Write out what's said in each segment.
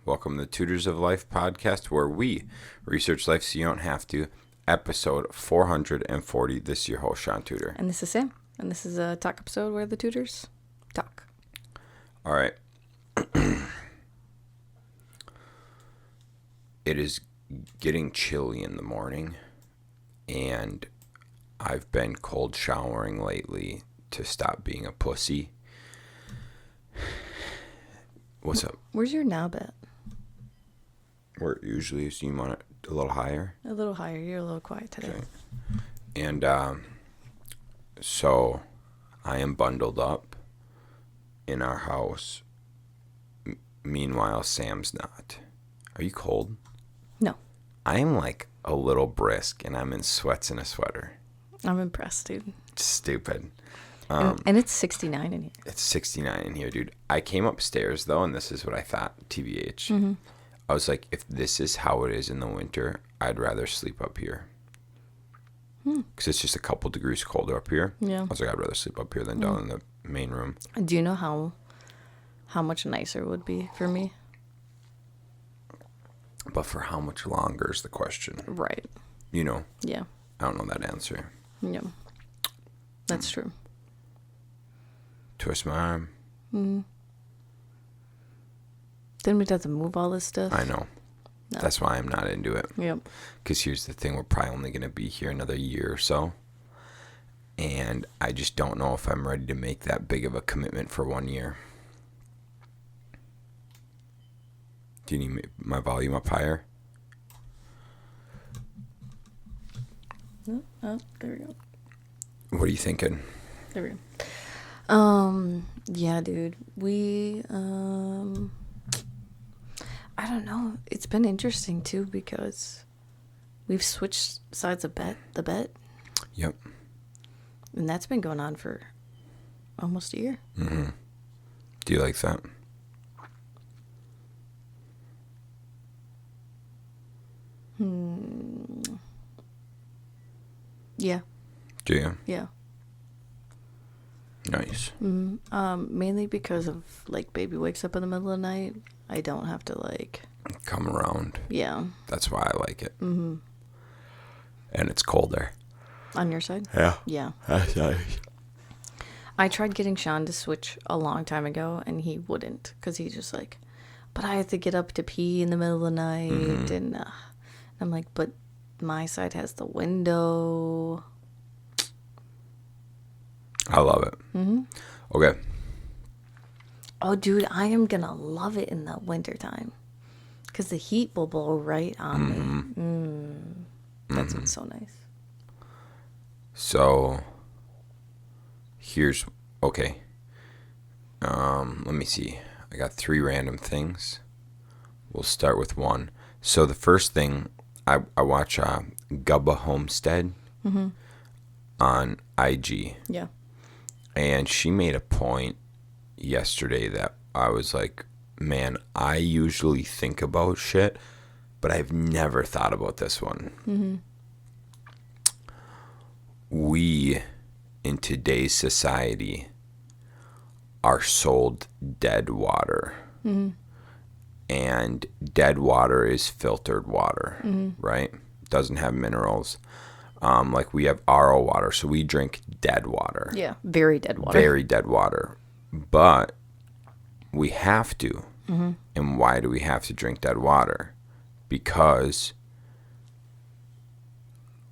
Welcome to the Tutors of Life podcast, where we research life so you don't have to. Episode 440. This is your host, Shaun Tutor. And this is Sam. And this is a talk episode where the tutors talk. All right. It is getting chilly in the morning, and I've been cold showering lately to stop being a pussy. What's up? Where's your knob at? Where it usually is. You want it a little higher? A little higher. You're a little quiet today. Okay. And so I am bundled up in our house. Meanwhile, Sam's not. Are you cold? No. I am like a little brisk, and I'm in sweats and a sweater. I'm impressed, dude. Stupid. And it's 69 in here. It's 69 in here, dude. I came upstairs, though, and this is what I thought, TBH. Mm-hmm. I was like, if this is how it is in the winter, I'd rather sleep up here. Because it's just a couple degrees colder up here. Yeah. I was like, I'd rather sleep up here than down in the main room. Do you know how much nicer it would be for me? But for how much longer is the question? Right. You know? Yeah. I don't know that answer. Yeah. That's true. Twist my arm. Then we'd have to move all this stuff. I know. No. That's why I'm not into it. Yep. Because here's the thing. We're probably only going to be here another year or so. And I just don't know if I'm ready to make that big of a commitment for 1 year. Do you need my volume up higher? Oh, there we go. What are you thinking? There we go. Yeah, dude. I don't know. It's been interesting too because we've switched sides of the bet. Yep. And that's been going on for almost a year. Mm-hmm. Do you like that? Yeah. Do you? Yeah. Nice. Mainly because of like baby wakes up in the middle of the night. I don't have to like Come around. Yeah. That's why I like it. Mm-hmm. And it's colder. On your side? Yeah. Yeah. That's nice. I tried getting Shaun to switch a long time ago, and he wouldn't, because he's just like, but I have to get up to pee in the middle of the night, and I'm like, but my side has the window. I love it. Mm-hmm. Okay. Oh, dude, I am going to love it in the wintertime, because the heat will blow right on me. That's what's so nice. So, here's, okay. Let me see. I got 3 random things. We'll start with one. So the first thing, I watch Gubba Homestead on IG. Yeah. And she made a point yesterday that I was like, man, I usually think about shit, but I've never thought about this one. Mm-hmm. We, in today's society, are sold dead water. Mm-hmm. And dead water is filtered water, right? Doesn't have minerals. Like we have RO water, so we drink dead water. Yeah, very dead water. Very dead water. But we have to. Mm-hmm. And why do we have to drink dead water? Because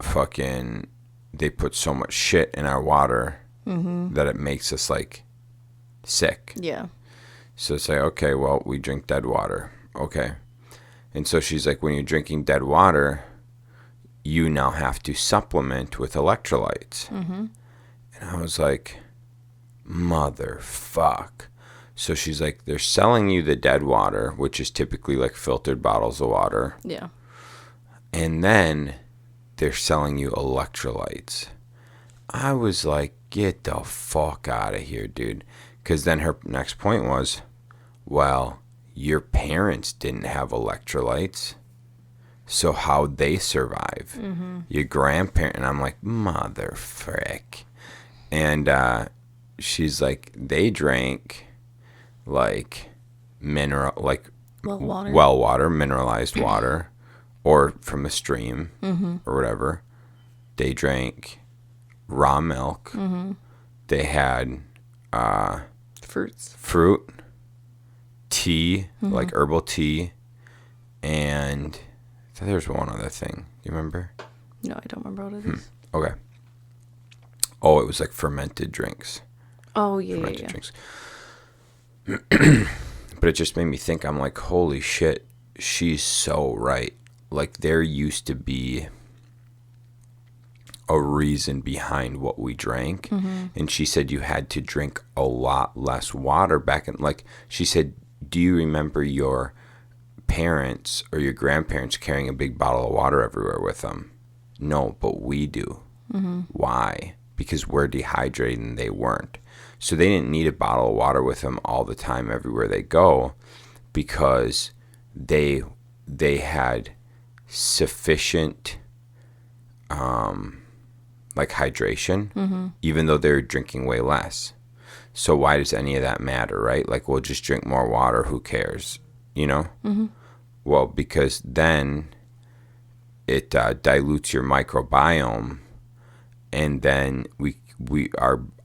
fucking they put so much shit in our water that it makes us like sick. Yeah. So it's like, okay, well, we drink dead water. Okay. And so she's like, when you're drinking dead water, you now have to supplement with electrolytes. Mm-hmm. And I was like, motherfuck. So she's like, they're selling you the dead water, which is typically like filtered bottles of water. Yeah. And then they're selling you electrolytes. I was like, get the fuck out of here, dude. Because then her next point was, well, your parents didn't have electrolytes, so how'd they survive? Mm-hmm. Your grandparent. And I'm like, mother frick. And she's like, they drank like mineral, like well water, mineralized water, or from a stream or whatever. They drank raw milk. They had fruit, tea, like herbal tea, and I thought there was one other thing. Do you remember? No, I don't remember what it is. Okay. Oh, it was like fermented drinks. Oh, yeah, Fermented yeah. drinks. But it just made me think, I'm like, holy shit, she's so right. Like, there used to be a reason behind what we drank. And she said you had to drink a lot less water back in, like, she said, do you remember your parents or your grandparents carrying a big bottle of water everywhere with them? No, but we do. Why? Because we're dehydrated and they weren't. So they didn't need a bottle of water with them all the time everywhere they go, because they had sufficient like hydration, even though they're drinking way less. So why does any of that matter, right? Like, we'll just drink more water, who cares, you know? Well, because then it dilutes your microbiome, and then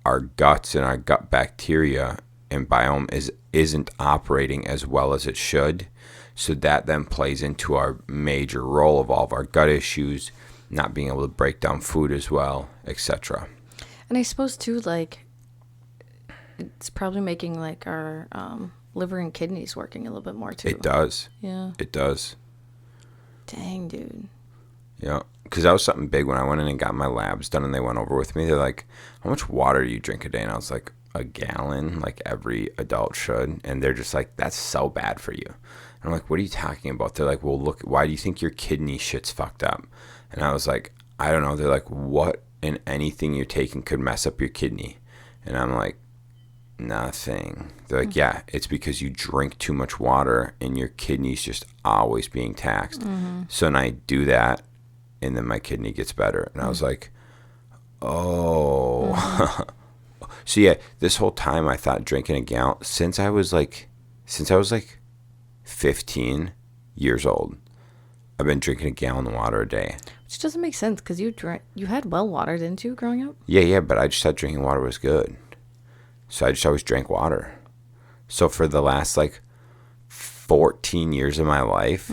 our guts and our gut bacteria and biome isn't operating as well as it should. So that then plays into our major role of all of our gut issues, not being able to break down food as well, etc. And I suppose too, like, it's probably making like our liver and kidneys working a little bit more too. It does. Yeah. It does. Dang, dude. Yeah. Because that was something big when I went in and got my labs done, and they went over with me. They're like, how much water do you drink a day? And I was like, a gallon, like every adult should. And they're just like, that's so bad for you. And I'm like, what are you talking about? They're like, well, look, why do you think your kidney shit's fucked up? And I was like, I don't know. They're like, what in anything you're taking could mess up your kidney? And I'm like, nothing. They're like, yeah, it's because you drink too much water and your kidney's just always being taxed. So then I do that, and then my kidney gets better. And I was like, oh. So yeah, this whole time I thought drinking a gallon, since I was like 15 years old, I've been drinking a gallon of water a day. Which doesn't make sense, because you had well water, didn't you, growing up? Yeah, but I just thought drinking water was good. So I just always drank water. So for the last like 14 years of my life,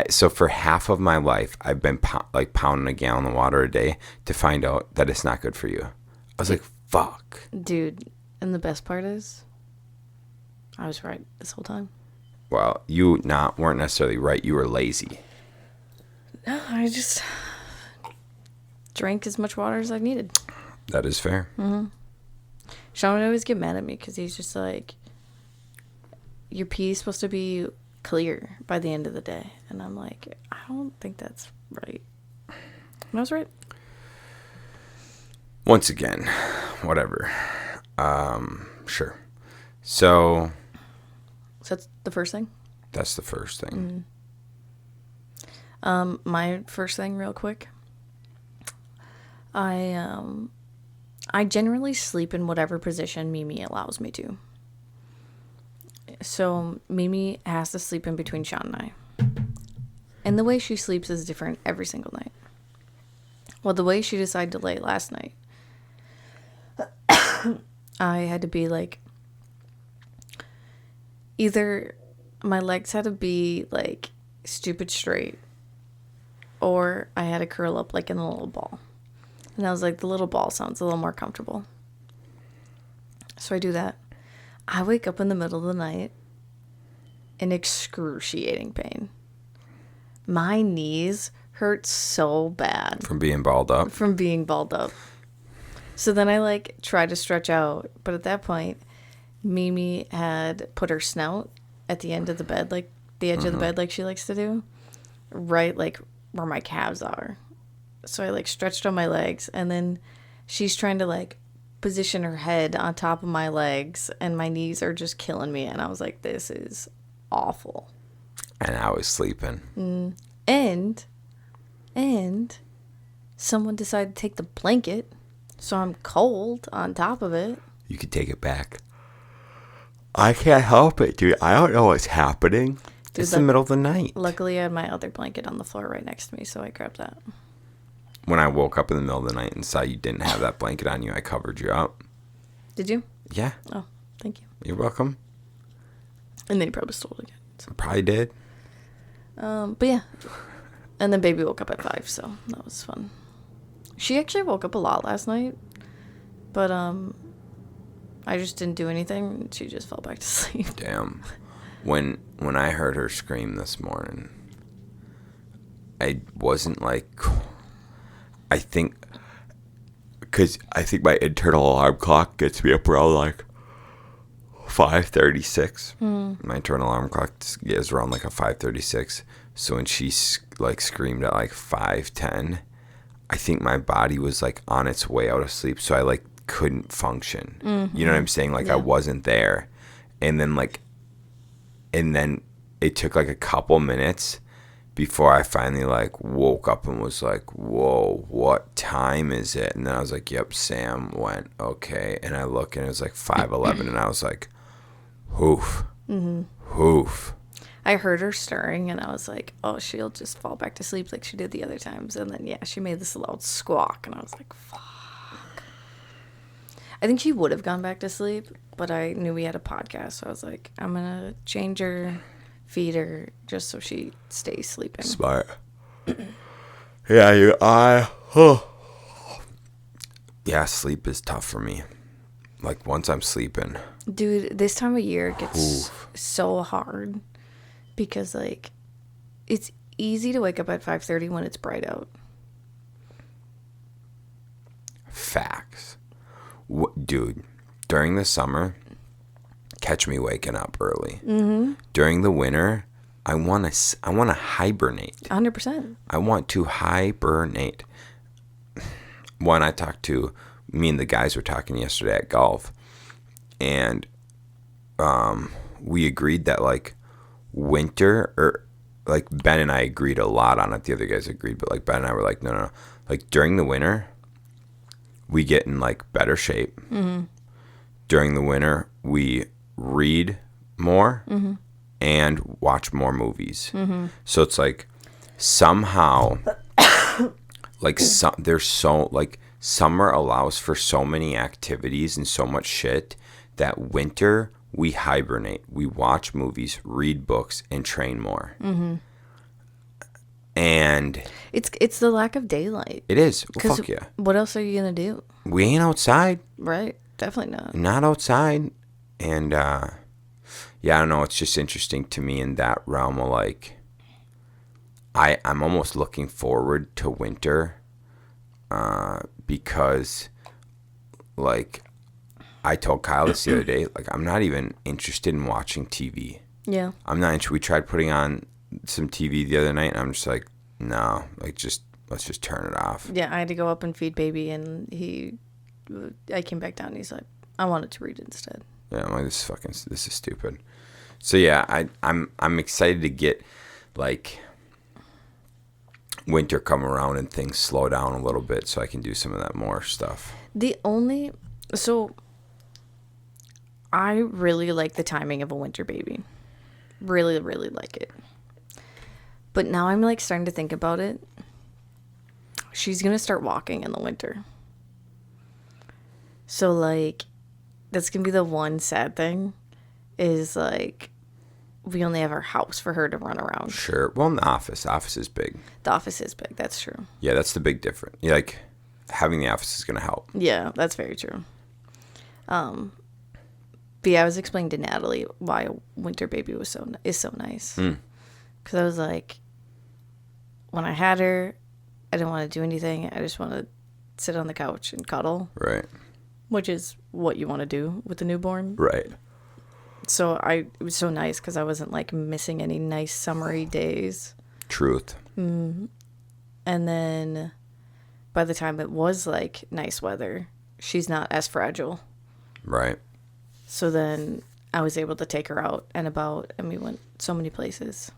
so for half of my life, I've been pounding a gallon of water a day to find out that it's not good for you. I was like, fuck. Dude, and the best part is, I was right this whole time. Well, you weren't necessarily right. You were lazy. No, I just drank as much water as I needed. That is fair. Shaun would always get mad at me because he's just like, your pee is supposed to be clear by the end of the day. And I'm like, I don't think that's right. And I was right. Once again, whatever. Sure. So that's the first thing? That's the first thing. My first thing, real quick. I generally sleep in whatever position Mimi allows me to. So Mimi has to sleep in between Shaun and I. And the way she sleeps is different every single night. Well, the way she decided to lay last night, I had to be like, either my legs had to be like stupid straight, or I had to curl up like in a little ball. And I was like, the little ball sounds a little more comfortable. So I do that. I wake up in the middle of the night in excruciating pain. My knees hurt so bad. From being balled up? From being balled up. So then I like try to stretch out. But at that point, Mimi had put her snout at the end of the bed, like the edge of the bed like she likes to do. Right like where my calves are. So I like stretched on my legs, and then she's trying to like position her head on top of my legs, and my knees are just killing me. And I was like, this is awful. And I was sleeping. And someone decided to take the blanket, so I'm cold on top of it. You could take it back. I can't help it, dude. I don't know what's happening. Dude, It's the middle of the night. Luckily, I had my other blanket on the floor right next to me, so I grabbed that. When I woke up in the middle of the night and saw you didn't have that blanket on you, I covered you up. Did you? Yeah. Oh, thank you. You're welcome. And then he probably stole it again. So. Probably did. But yeah. And then baby woke up at 5, so that was fun. She actually woke up a lot last night, but I just didn't do anything. She just fell back to sleep. Damn. When I heard her scream this morning, I wasn't like, I think, because I think my internal alarm clock gets me up around like 5:36. My internal alarm clock is around like a 5:36. So when she like screamed at like 5:10, I think my body was like on its way out of sleep, so I like couldn't function. You know what I'm saying? Like I wasn't there, and then it took like a couple minutes before I finally like woke up and was like, whoa, what time is it? And then I was like, yep, Sam went, okay. And I look and it was like 5:11 and I was like, hoof, hoof. I heard her stirring and I was like, oh, she'll just fall back to sleep like she did the other times. And then, yeah, she made this loud squawk and I was like, fuck. I think she would have gone back to sleep, but I knew we had a podcast. So I was like, I'm going to change her, feed her, just so she stays sleeping. Smart. Yeah, yeah, sleep is tough for me. Like once I'm sleeping. Dude, this time of year gets so hard because like it's easy to wake up at 5:30 when it's bright out. Facts. Dude, during the summer, catch me waking up early. During the winter, I want to hibernate. 100%. I want to hibernate. Me and the guys were talking yesterday at golf, and we agreed that like winter, or like Ben and I agreed a lot on it. The other guys agreed, but like Ben and I were like, no. Like during the winter, we get in like better shape. During the winter, we read more and watch more movies. So it's like somehow like there's so like summer allows for so many activities and so much shit that winter we hibernate. We watch movies, read books, and train more. And it's the lack of daylight. it is. Well, fuck yeah. What else are you gonna do? We ain't outside. Right? Definitely not. Not outside. And yeah, I don't know. It's just interesting to me in that realm of like, I'm almost looking forward to winter because like I told Kyle this the other day, like I'm not even interested in watching TV. Yeah. I'm not interested. We tried putting on some TV the other night and I'm just like, no, like let's just turn it off. Yeah, I had to go up and feed baby and I came back down and he's like, I wanted to read instead. Yeah, I'm like, this is stupid. So yeah, I'm excited to get like winter come around and things slow down a little bit so I can do some of that more stuff. So I really like the timing of a winter baby. Really, really like it. But now I'm like starting to think about it. She's going to start walking in the winter. So like that's going to be the one sad thing is like we only have our house for her to run around. Sure. Well, in the office. The office is big. The office is big. That's true. Yeah, that's the big difference. Yeah, like having the office is going to help. Yeah, that's very true. But yeah, I was explaining to Natalie why a winter baby is so nice. Because I was like, when I had her, I didn't want to do anything. I just want to sit on the couch and cuddle. Right. Which is what you want to do with a newborn. Right. So it was so nice because I wasn't like missing any nice summery days. Truth. And then by the time it was like nice weather, she's not as fragile. Right. So then I was able to take her out and about, and we went so many places.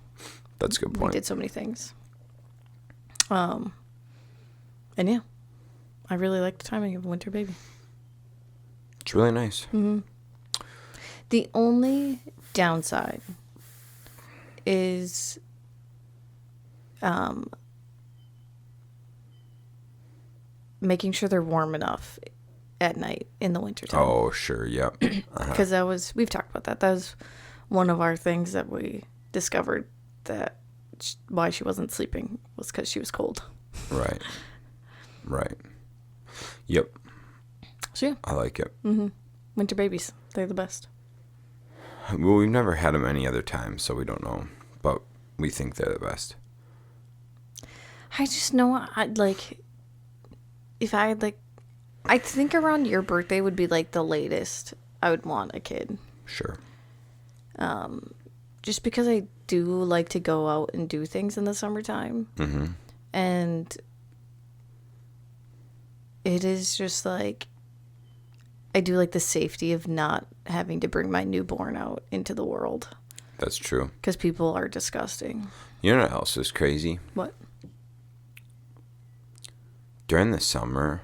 That's a good point. We did so many things. And yeah, I really like the timing of a winter baby. It's really nice. The only downside is making sure they're warm enough at night in the wintertime. Oh, sure. Yep. Because we've talked about that. That was one of our things that we discovered, that why she wasn't sleeping was because she was cold. Right. Right. Yep. So yeah, I like it. winter babies, they're the best. Well, we've never had them any other time, so we don't know. But we think they're the best. I just know I'd like, if I had like, I think around your birthday would be like the latest I would want a kid. Sure. Just because I do like to go out and do things in the summertime. Mm-hmm. And it is just like, I do like the safety of not having to bring my newborn out into the world. That's true. Because people are disgusting. You know what else is crazy? What? During the summer,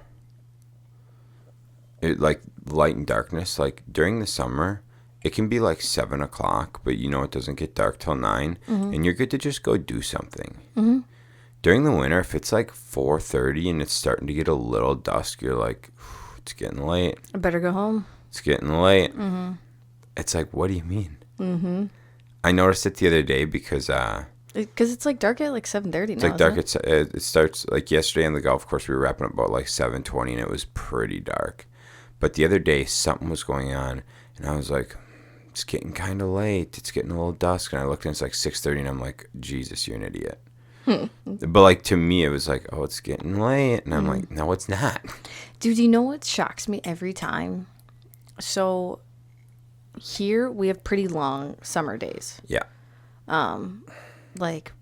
it like light and darkness, like during the summer, it can be like 7 o'clock, but it doesn't get dark till 9, and you're good to just go do something. During the winter, if it's like 4:30 and it's starting to get a little dusk, you're like, it's getting late. I better go home. It's getting late. It's like, what do you mean? I noticed it the other day because Because it's like dark at like 7:30 it's now. like dark. Isn't It starts like yesterday on the golf course. We were wrapping up about like 7:20, and it was pretty dark. But the other day, something was going on, and I was like, it's getting kind of late. It's getting a little dusk, and I looked and it's like 6:30, and I'm like, Jesus, you're an idiot. But like to me, it was like, oh, it's getting late, and I'm like, no, it's not. Dude, you know what shocks me every time? So here we have pretty long summer days. Yeah. Like,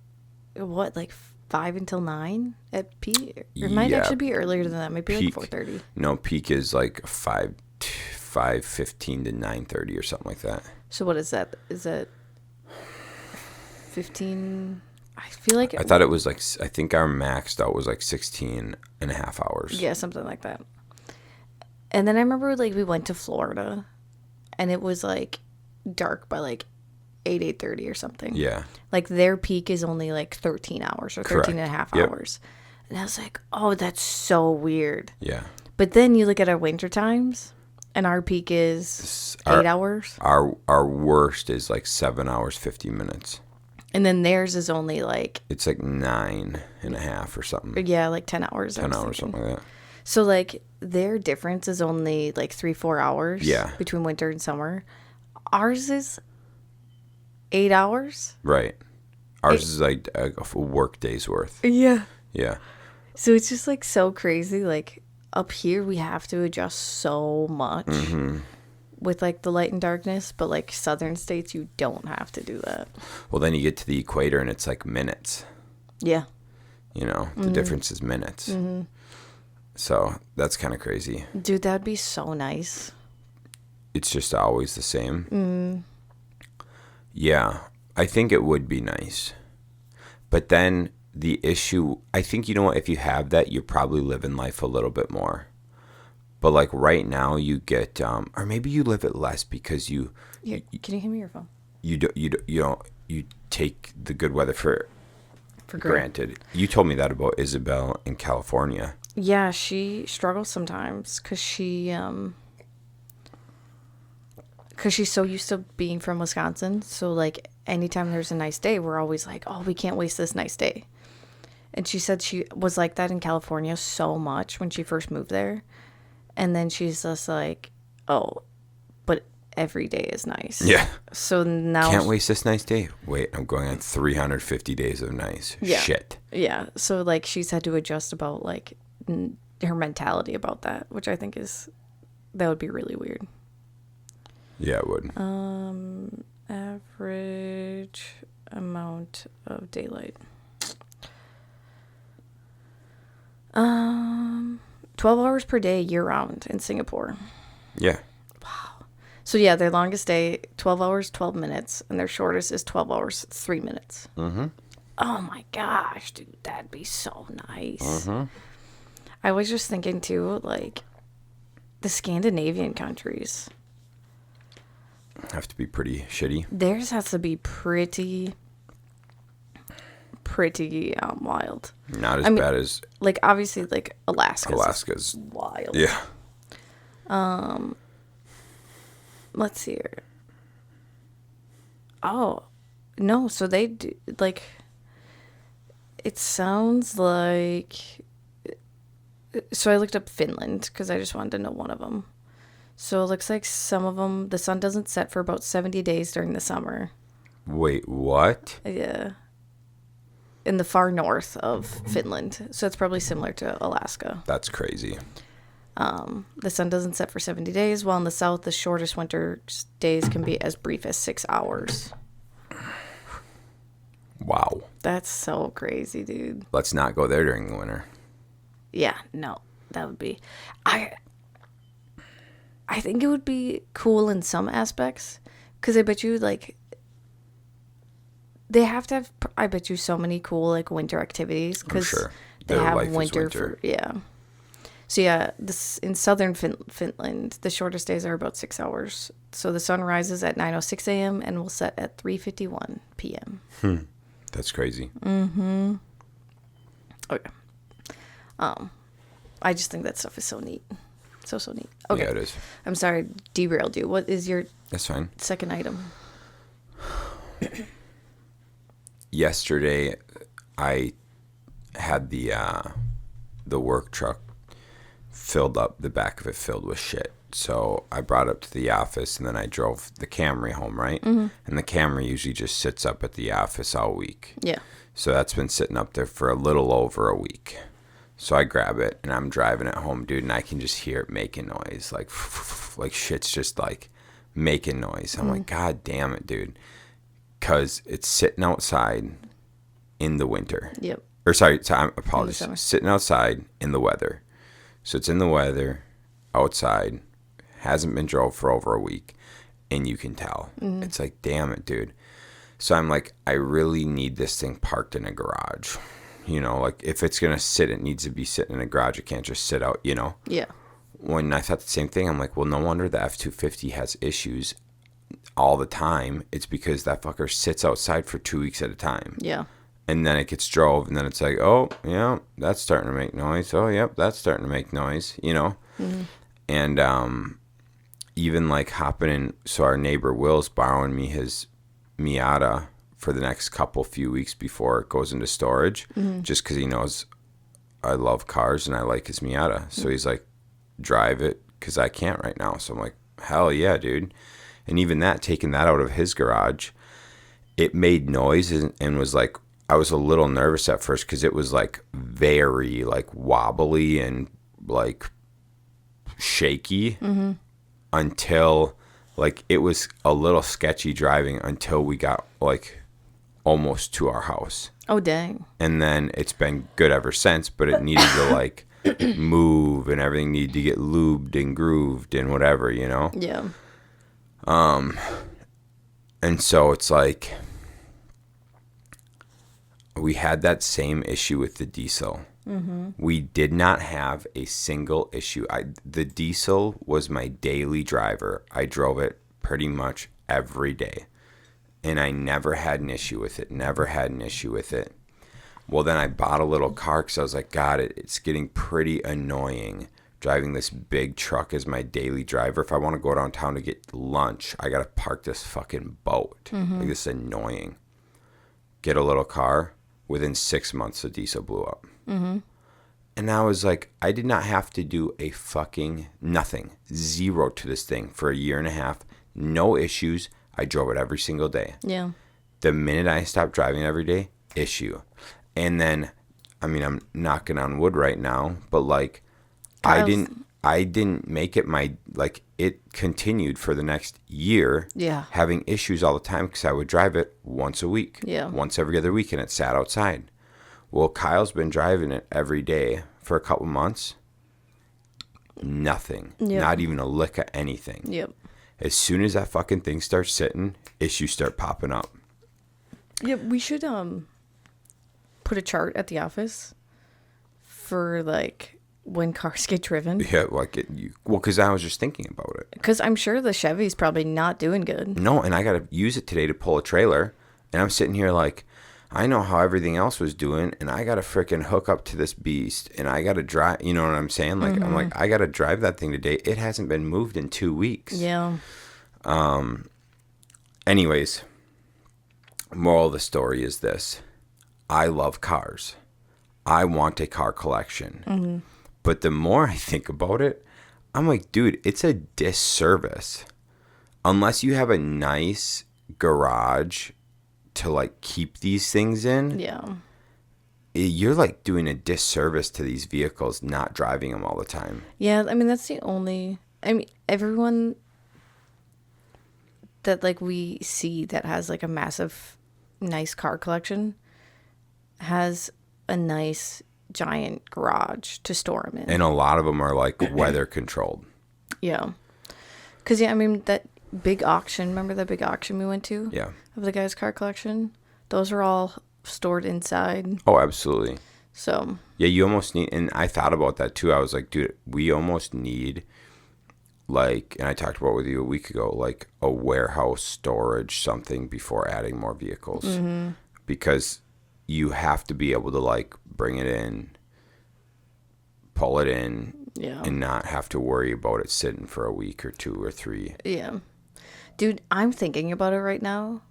what, like 5 until 9 at peak? Or it might actually be earlier than that. Maybe Peak. like 4:30. No, peak is like 5:15 to 9:30 or something like that. So what is that? Is that 15? I feel like... I thought it was like, I think our maxed out was like 16 and a half hours. Yeah, something like that. And then I remember like we went to Florida and it was like dark by like 8:30 or something. Yeah. Like their peak is only like 13 hours or 13 and a half Yep. hours. And I was like, oh, that's so weird. Yeah. But then you look at our winter times and our peak is 8 hours. Our worst is like 7 hours, 50 minutes. And then theirs is only like... It's like 9.5 or something. Yeah, like 10 hours. 10 hours, something like that. So like their difference is only like 3-4 hours. Yeah. Between winter and summer. Ours is 8 hours. Right. Ours is like a work day's worth. Yeah. Yeah. So it's just like so crazy. Like up here we have to adjust so much with like the light and darkness, but like southern states you don't have to do that. Well, then you get to the equator and it's like minutes. Yeah. The difference is minutes. So that's kind of crazy. Dude, that'd be so nice. It's just always the same. Yeah, I think it would be nice. But then the issue, I think, if you have that, you're probably living life a little bit more. But like right now you get, or maybe you live it less because you Here, can you hand me your phone? you take the good weather for For granted. You told me that about Isabel in California. Yeah, she struggles sometimes because she's so used to being from Wisconsin. So like anytime there's a nice day, we're always like, oh, we can't waste this nice day. And she said she was like that in California so much when she first moved there. And then she's just like, oh, but every day is nice. Yeah. So now... Can't waste this nice day. Wait, I'm going on 350 days of nice. Yeah. Shit. Yeah. So like she's had to adjust about like her mentality about that, which I think that would be really weird. Yeah, it would. Average amount of daylight. 12 hours per day year round in Singapore. Yeah. So yeah, their longest day, 12 hours, 12 minutes, and their shortest is 12 hours, 3 minutes. Oh my gosh, dude, that'd be so nice. I was just thinking too, like the Scandinavian countries. Have to be pretty shitty. Theirs has to be pretty pretty wild. Not as I mean, bad as like obviously like Alaska's. wild. Yeah. Let's see here. Oh, no, so they do like it sounds like so I looked up Finland because I just wanted to know one of them. So it looks like some of them the sun doesn't set for about 70 days during the summer. Wait, what? Yeah. In the far north of Finland. So it's probably similar to Alaska. That's crazy. The sun doesn't set for 70 days, while in the south, the shortest winter days can be as brief as 6 hours. Wow. That's so crazy, dude. Let's not go there during the winter. Yeah, no, that would be... I think it would be cool in some aspects, because I bet you, like... They have to have, I bet you, so many cool, like, winter activities, because sure. they Their have life is winter winter. for... Yeah. So yeah, this in southern Finland, the shortest days are about 6 hours. So the sun rises at 9:06 a.m. and will set at 3:51 p.m. That's crazy. Okay. I just think that stuff is so neat. So neat. Okay. Yeah, it is. I'm sorry, derailed you. What is your That's fine. second item? Yesterday, I had the work truck filled up, the back of it filled with shit. So I brought it up to the office, and then I drove the Camry home, right? And the Camry usually just sits up at the office all week. Yeah. So that's been sitting up there for a little over a week. So I grab it, and I'm driving it home, dude, and I can just hear it making noise. Like shit's just, like, making noise. I'm like, God damn it, dude. Because it's sitting outside in the winter. Yep. Or sorry, I summer. apologize. Sitting outside in the weather. So it's in the weather, outside, hasn't been drove for over a week, and you can tell. It's like, damn it, dude. So I'm like, I really need this thing parked in a garage. You know, like, if it's going to sit, it needs to be sitting in a garage. It can't just sit out, you know? Yeah. When I thought the same thing, I'm like, well, no wonder the F-250 has issues all the time. It's because that fucker sits outside for 2 weeks at a time. Yeah. And then it gets drove, and then it's like, oh, yeah, that's starting to make noise. Oh, yep, that's starting to make noise, you know? And even, like, hopping in, so our neighbor Will's borrowing me his Miata for the next few weeks before it goes into storage, just because he knows I love cars and I like his Miata. So he's like, drive it, because I can't right now. So I'm like, hell yeah, dude. And even that, taking that out of his garage, it made noise and was like, I was a little nervous at first because it was like very like wobbly and like shaky until like it was a little sketchy driving until we got like almost to our house. Oh, dang. And then it's been good ever since, but it needed to like move and everything needed to get lubed and grooved and whatever, you know? Yeah. And so it's like we had that same issue with the diesel. We did not have a single issue. The diesel was my daily driver. I drove it pretty much every day. And I never had an issue with it. Well, then I bought a little car because I was like, God, it's getting pretty annoying driving this big truck as my daily driver. If I want to go downtown to get lunch, I got to park this fucking boat. Like, this is annoying. Get a little car. Within 6 months, the diesel blew up. And I was like, I did not have to do a fucking nothing. Zero to this thing for a year and a half. No issues. I drove it every single day. Yeah. The minute I stopped driving every day, issue. And then, I mean, I'm knocking on wood right now, but like, I didn't make it it continued for the next year. Yeah. Having issues all the time because I would drive it once a week. Yeah. Once every other week, and it sat outside. Well, Kyle's been driving it every day for a couple months. Nothing. Yep. Not even a lick of anything. Yep. As soon as that fucking thing starts sitting, issues start popping up. Yeah, we should put a chart at the office for like when cars get driven. Yeah, because I was just thinking about it. Because I'm sure the Chevy's probably not doing good. No, and I got to use it today to pull a trailer, and I'm sitting here like, I know how everything else was doing, and I got to frickin' hook up to this beast, and I got to drive. You know what I'm saying? Like, I'm like, I got to drive that thing today. It hasn't been moved in 2 weeks. Yeah. Anyways, moral of the story is this. I love cars. I want a car collection. But the more I think about it, I'm like, dude, it's a disservice. Unless you have a nice garage to like keep these things in, Yeah. you're like doing a disservice to these vehicles, not driving them all the time. Yeah, I mean, that's the only. I mean, everyone that like we see that has like a massive, nice car collection has a nice giant garage to store them in. And a lot of them are like weather controlled. Yeah. Because, yeah, I mean, that big auction, remember that big auction we went to? Yeah. Of the guy's car collection? Those are all stored inside. Oh, absolutely. So. Yeah, you almost need, and I thought about that too. I was like, dude, we almost need, like, and I talked about it with you a week ago, like a warehouse storage something before adding more vehicles. Because you have to be able to, like, bring it in, pull it in, Yeah. and not have to worry about it sitting for a week or 2 or 3. Yeah. Dude, I'm thinking about it right now.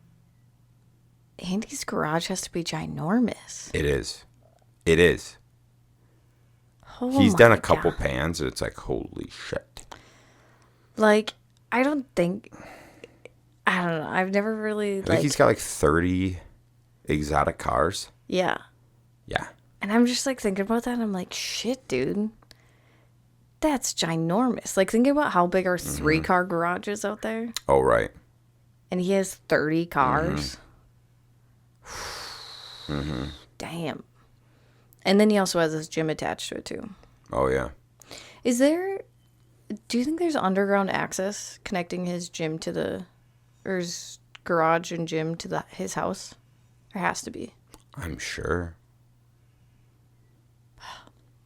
Andy's garage has to be ginormous. It is. It is. Oh He's done a my couple God. pans, and it's like, holy shit. Like, I don't think. I don't know. I've never really, I think like. he's got like 30 exotic cars. Yeah. Yeah. And I'm just, like, thinking about that, and I'm like, shit, dude. That's ginormous. Like, thinking about how big our 3-car garage is out there. Oh, right. And he has 30 cars. Damn. And then he also has this gym attached to it, too. Oh, yeah. Is there... Do you think there's underground access connecting his gym to the... Or his garage and gym to his house? There has to be. I'm sure.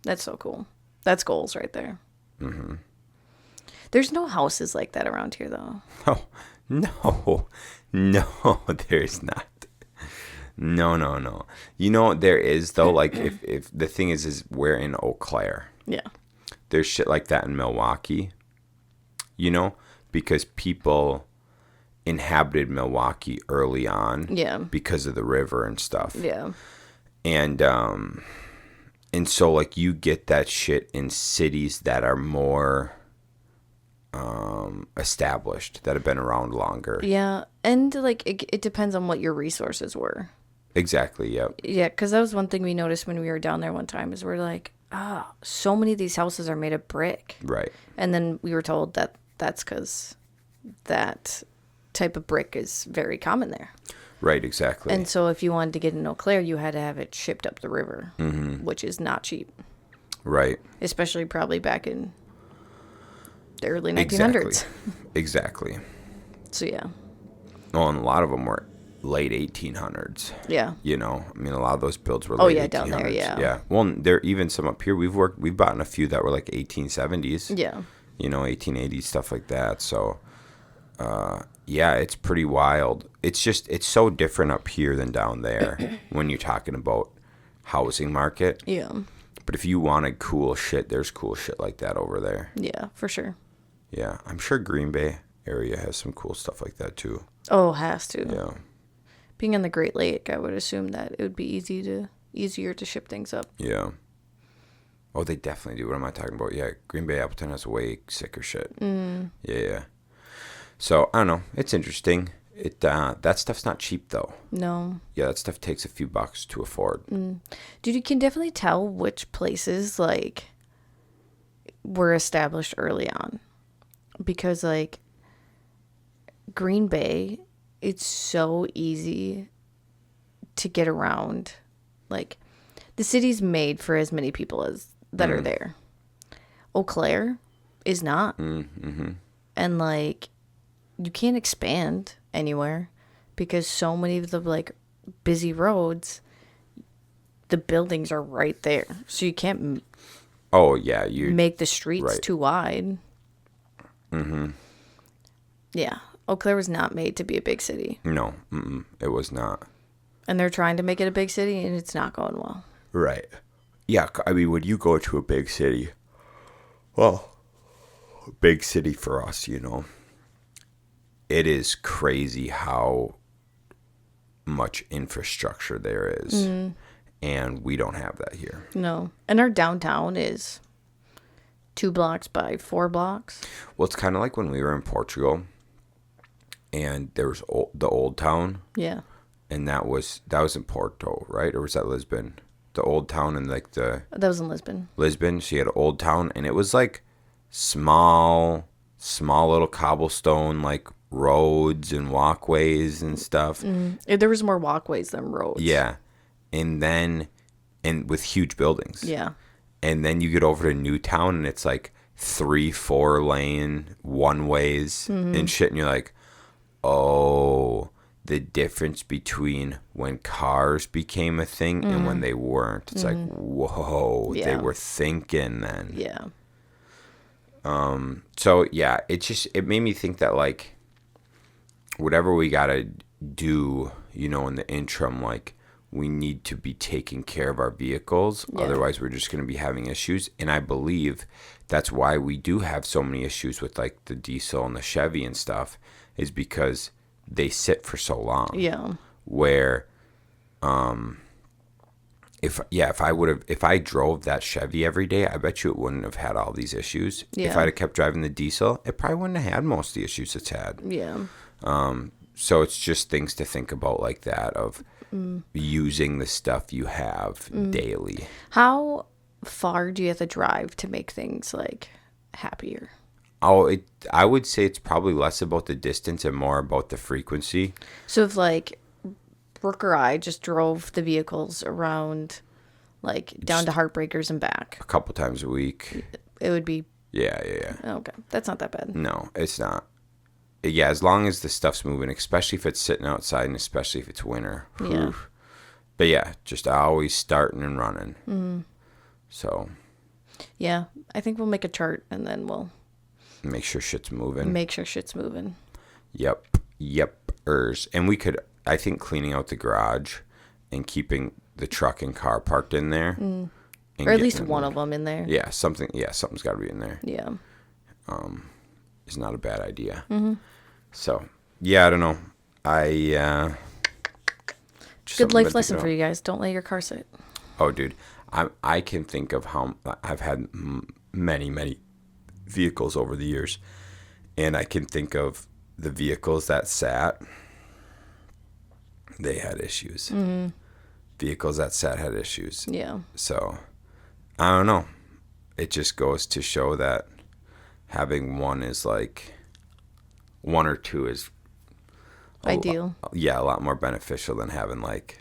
That's so cool. That's goals right there. There's no houses like that around here, though. Oh, no. No, there's not. No. You know, there is, though, like, if the thing is we're in Eau Claire. Yeah. There's shit like that in Milwaukee, you know, because people inhabited Milwaukee early on. Yeah. Because of the river and stuff. Yeah. And so, like, you get that shit in cities that are more established, that have been around longer. Yeah. And, like, it depends on what your resources were. Exactly, yeah. Yeah, because that was one thing we noticed when we were down there one time is we're like, so many of these houses are made of brick. Right. And then we were told that that's because that type of brick is very common there. Right, exactly. And so if you wanted to get in Eau Claire, you had to have it shipped up the river, which is not cheap. Right. Especially probably back in the early 1900s. Exactly. So, yeah. Well, and a lot of them were late 1800s. Yeah. You know, I mean, a lot of those builds were Oh, late yeah, 1800s. down there, yeah. Yeah. Well, there even some up here. We've bought in a few that were like 1870s. Yeah. You know, 1880s, stuff like that. So, yeah, it's pretty wild. It's just, it's so different up here than down there when you're talking about housing market. Yeah. But if you wanted cool shit, there's cool shit like that over there. Yeah, for sure. Yeah. I'm sure Green Bay area has some cool stuff like that too. Oh, has to. Yeah. Being on the Great Lake, I would assume that it would be easier to ship things up. Yeah. Oh, they definitely do. What am I talking about? Yeah, Green Bay, Appleton has way sicker shit. Yeah. So, I don't know. It's interesting. That stuff's not cheap, though. No. Yeah, that stuff takes a few bucks to afford. Dude, you can definitely tell which places, like, were established early on. Because, like, Green Bay, it's so easy to get around. Like, the city's made for as many people as that are there. Eau Claire is not. And, like, you can't expand anywhere because so many of the, like, busy roads, the buildings are right there. So you can't Oh, yeah. You make the streets right. too wide. Yeah. Eau Claire was not made to be a big city. No, it was not. And they're trying to make it a big city, and it's not going well. Right. Yeah, I mean, when you go to a big city, well, big city for us, it is crazy how much infrastructure there is. And we don't have that here. No. And our downtown is 2 blocks by 4 blocks. Well, it's kind of like when we were in Portugal, and there was the old town. Yeah. And that was in Porto, right? Or was that Lisbon? The old town and like the... That was in Lisbon. Lisbon. So you had an old town, and it was like small little cobblestone, like roads and walkways and stuff. There was more walkways than roads. Yeah. And with huge buildings. Yeah. And then you get over to Newtown, and it's like 3-4 lane one ways and shit. And you're like, oh, the difference between when cars became a thing and when they weren't. It's like, whoa, they were thinking then. Yeah. So yeah, it made me think that like whatever we gotta do, in the interim, like we need to be taking care of our vehicles. Yeah. Otherwise we're just gonna be having issues. And I believe that's why we do have so many issues with like the diesel and the Chevy and stuff, is because they sit for so long. Yeah. Where if I drove that Chevy every day, I bet you it wouldn't have had all these issues. Yeah. If I'd have kept driving the diesel, it probably wouldn't have had most of the issues it's had. Yeah. So it's just things to think about like that, of using the stuff you have daily. How far do you have to drive to make things like happier? I would say it's probably less about the distance and more about the frequency. So if like Brooke or I just drove the vehicles around, like down to Heartbreakers and back, A couple times a week. it would be Yeah. okay. That's not that bad. No, it's not. Yeah, as long as the stuff's moving, especially if it's sitting outside and especially if it's winter. Yeah. Whew. But yeah, just always starting and running. So Yeah, I think we'll make a chart and then we'll make sure shit's moving. make sure shit's moving. Yep-ers. And we could, I think, cleaning out the garage and keeping the truck and car parked in there. And Or at least getting one them- of them in there. Yeah, something's got to be in there. Yeah. It's not a bad idea. So, yeah, I don't know. Just Good something life good to lesson go. for you guys. Don't let your car sit. Oh, dude, I can think of how I've had many vehicles over the years, and I can think of the vehicles that sat. They had issues. Vehicles that sat had issues. Yeah. So, I don't know. It just goes to show that having one or two is Ideal. a lot more beneficial than having like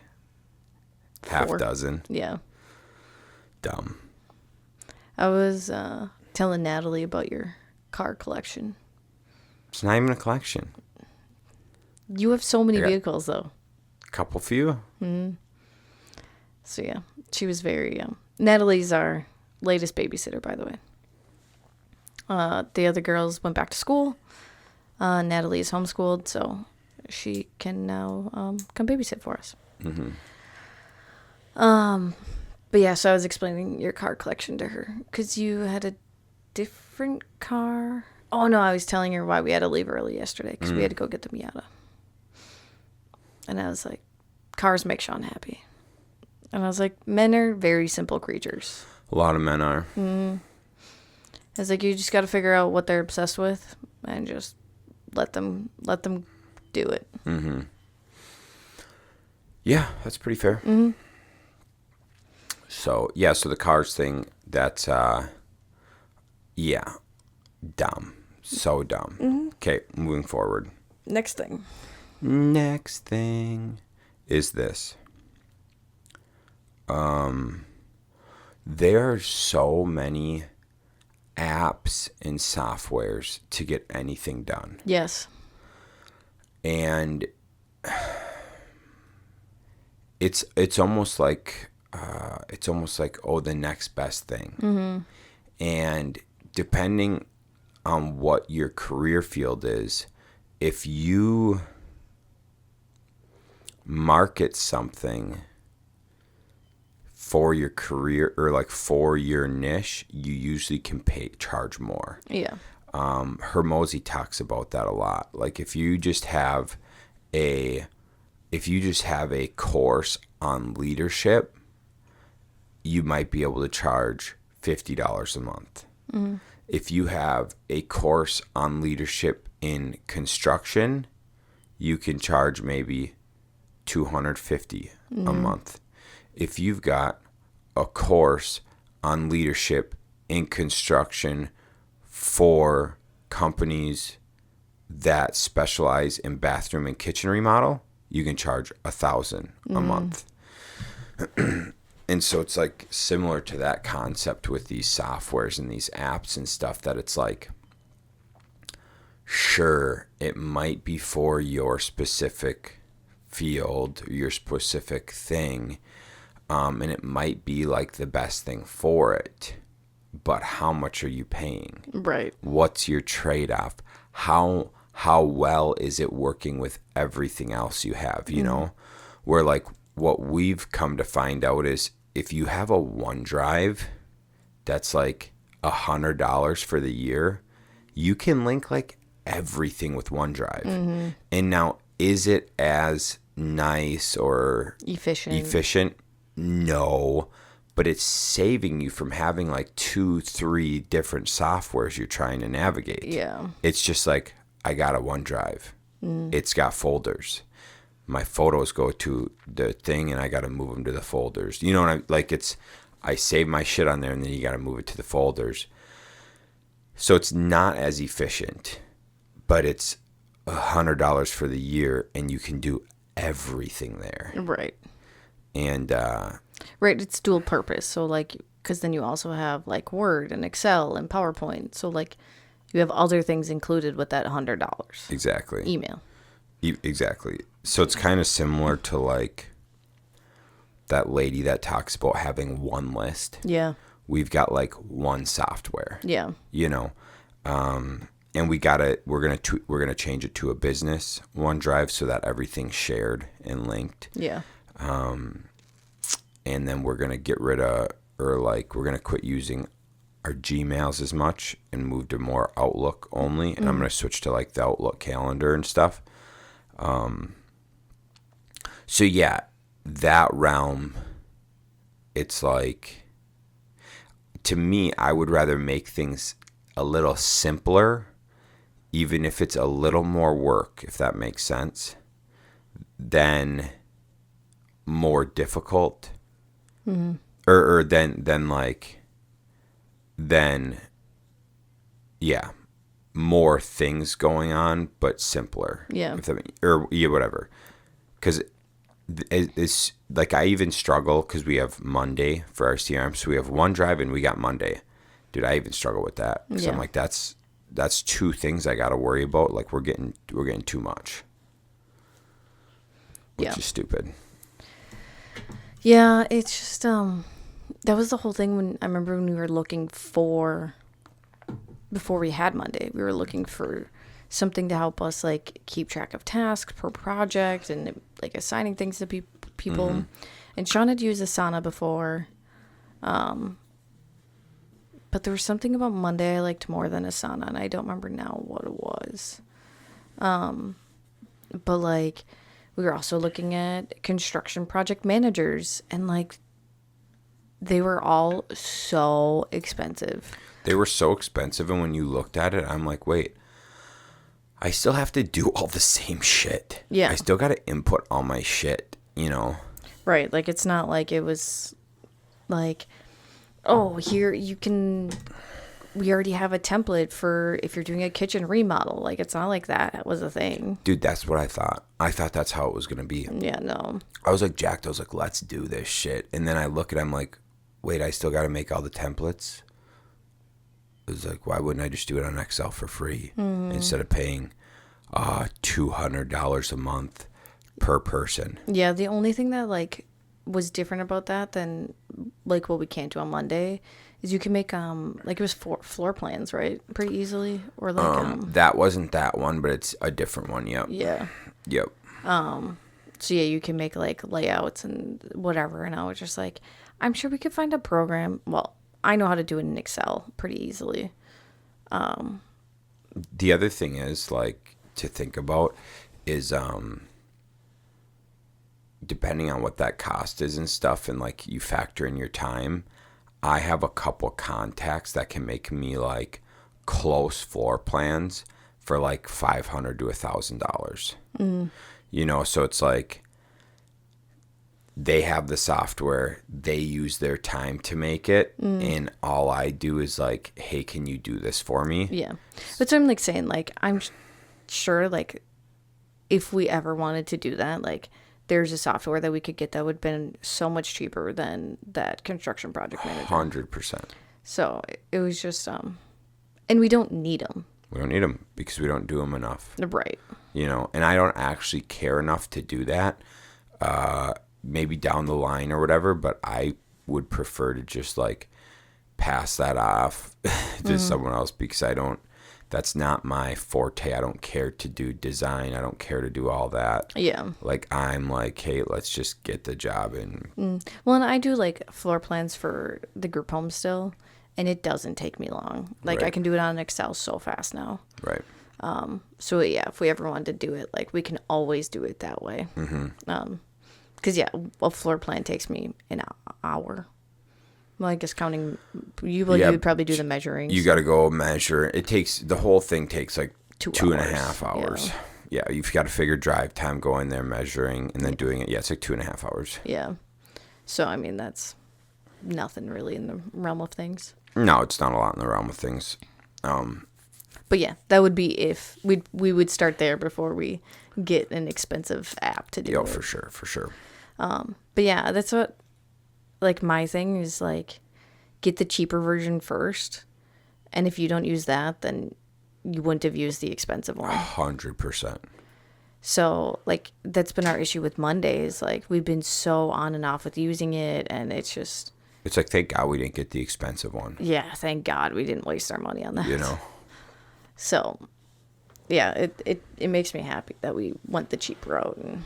half 4. dozen. Yeah. Dumb. I was telling Natalie about your car collection. It's not even a collection. You have so many I got- vehicles, though. Couple few. So, yeah, she was very... Natalie's our latest babysitter, by the way. The other girls went back to school. Natalie is homeschooled, so she can now come babysit for us. But yeah, so I was explaining your car collection to her because you had a different car. Oh no, I was telling her why we had to leave early yesterday because we had to go get the Miata. And I was like, cars make Shaun happy. And I was like, men are very simple creatures. A lot of men are. I was like, you just got to figure out what they're obsessed with and just let them do it. Yeah, that's pretty fair. So, yeah, so the cars thing, that's, dumb. So dumb. Okay, moving forward. Next thing. Next thing is this. There are so many apps and softwares to get anything done. Yes. And it's almost like the next best thing. And depending on what your career field is, if you market something for your career or like for your niche, you usually can charge more. Yeah. Hermosi talks about that a lot. Like if you just have a course on leadership, you might be able to charge $50 a month. Mm-hmm. If you have a course on leadership in construction, you can charge maybe $250 a month. If you've got a course on leadership in construction for companies that specialize in bathroom and kitchen remodel, you can charge $1,000 a month. And so it's like similar to that concept with these softwares and these apps and stuff, that it's like, sure, it might be for your specific field or your specific thing, and it might be like the best thing for it, but how much are you paying? Right. What's your trade-off? How well is it working with everything else you have, you know? Where like what we've come to find out is if you have a OneDrive that's like $100 for the year, you can link like everything with OneDrive. And now, is it as nice or efficient? No, but it's saving you from having like 2-3 different softwares you're trying to navigate. Yeah. It's just like, I got a OneDrive. It's got folders. My photos go to the thing and I got to move them to the folders. You know what like I save my shit on there and then you got to move it to the folders. So it's not as efficient, but it's $100 for the year and you can do everything there. Right. And right, it's dual purpose. So like, because then you also have like Word and Excel and PowerPoint. So like, you have other things included with that $100. Exactly. Email. Exactly. So it's kind of similar to like that lady that talks about having one list. Yeah. We've got like one software. Yeah. You know, and we're gonna change it to a business OneDrive so that everything's shared and linked. Yeah. And then we're gonna get rid of, or like we're gonna quit using our Gmails as much and move to more Outlook only. And I'm gonna switch to like the Outlook calendar and stuff. So yeah, that realm, it's like, to me, I would rather make things a little simpler, even if it's a little more work, if that makes sense, than more difficult, or yeah, more things going on, but simpler. Yeah. If that, or yeah, whatever. Because it's like I even struggle because we have Monday for our CRM, so we have OneDrive and we got Monday. Dude, I even struggle with that because I'm like, that's 2 things I got to worry about. Like we're getting too much, which is stupid. Yeah, it's just that was the whole thing when I remember when we were looking for, before we had Monday, we were looking for something to help us like keep track of tasks per project and like assigning things to people. And Shaun had used Asana before, but there was something about Monday I liked more than Asana, and I don't remember now what it was. But like we were also looking at construction project managers, and like they were all so expensive. They were so expensive, and when you looked at it, I'm like, wait, I still have to do all the same shit. Yeah. I still got to input all my shit, you know? Right. Like, it's not like it was like, oh, here you can, we already have a template for if you're doing a kitchen remodel. Like, it's not like that was a thing. Dude, that's what I thought. I thought that's how it was going to be. Yeah, no. I was like, jacked. I was like, let's do this shit. And then I look at it, I'm like, wait, I still got to make all the templates? It was like, why wouldn't I just do it on Excel for free instead of paying $200 a month per person? Yeah, the only thing that like was different about that than like what we can't do on Monday is you can make like it was floor plans, right? Pretty easily, or like That wasn't that one, but it's a different one. Yep. yeah. Yep. So yeah, you can make like layouts and whatever. And I was just like, I'm sure we could find a program. Well, I know how to do it in Excel pretty easily. The other thing is like to think about is depending on what that cost is and stuff, and like you factor in your time. I have a couple contacts that can make me like close floor plans for like $500 to $1,000. You know, so it's like they have the software, they use their time to make it, and all I do is like, hey, can you do this for me? Yeah. But so I'm like saying, like, I'm sure, like, if we ever wanted to do that, like, there's a software that we could get that would have been so much cheaper than that construction project manager. 100%. So it was just, and we don't need them. We don't need them because we don't do them enough. Right. You know, and I don't actually care enough to do that. Maybe down the line or whatever, but I would prefer to just like pass that off to someone else because that's not my forte. I don't care to do design. I don't care to do all that. Yeah. Like I'm like, hey, let's just get the job in. Well, and I do like floor plans for the group home still, and it doesn't take me long. Like Right. I can do it on Excel so fast now. Right. So yeah, if we ever wanted to do it, like we can always do it that way. Because yeah, a floor plan takes me an hour. Well, I guess counting you, well, Yeah, you would probably do the measuring. You got to go measure. It takes the whole thing takes like 2 2.5 hours. hours. Yeah, you've got to figure drive time, going there, measuring, and then doing it. Yeah, it's like 2.5 hours. Yeah. So I mean, that's nothing really in the realm of things. No, it's not a lot in the realm of things. But yeah, that would be if we would start there before we get an expensive app to do Yeah, it. for sure. But yeah, that's what, like, my thing is, like, get the cheaper version first. And if you don't use that, then you wouldn't have used the expensive one. 100%. So, like, that's been our issue with Mondays. Like, we've been so on and off with using it, and it's just, It's like, thank God we didn't get the expensive one. yeah, thank God we didn't waste our money on that. You know? So, yeah, it makes me happy that we went the cheap route and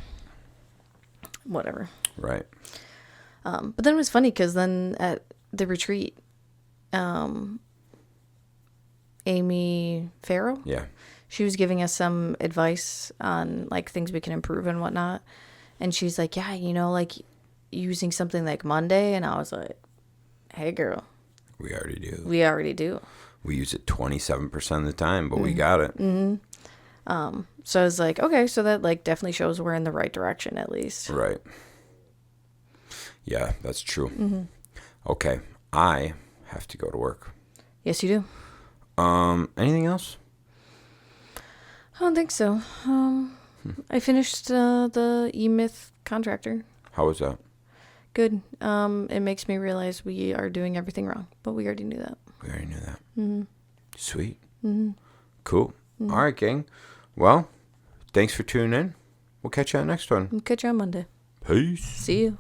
whatever. Right. But then it was funny because then at the retreat, Amy Farrow, Yeah. she was giving us some advice on like things we can improve and whatnot. And she's like, yeah, you know, like using something like Monday. And I was like, hey, girl, We already do. we already do. We use it 27% of the time, but we got it. So I was like, okay, so that like definitely shows we're in the right direction at least. Right. Yeah, that's true. Okay. I have to go to work. Yes, you do. Anything else? I don't think so. I finished the E-Myth contractor. How was that? Good. It makes me realize we are doing everything wrong, but we already knew that. We already knew that. Sweet. Cool. All right, gang. Well, thanks for tuning in. We'll catch you on the next one. Catch you on Monday. Peace. See you.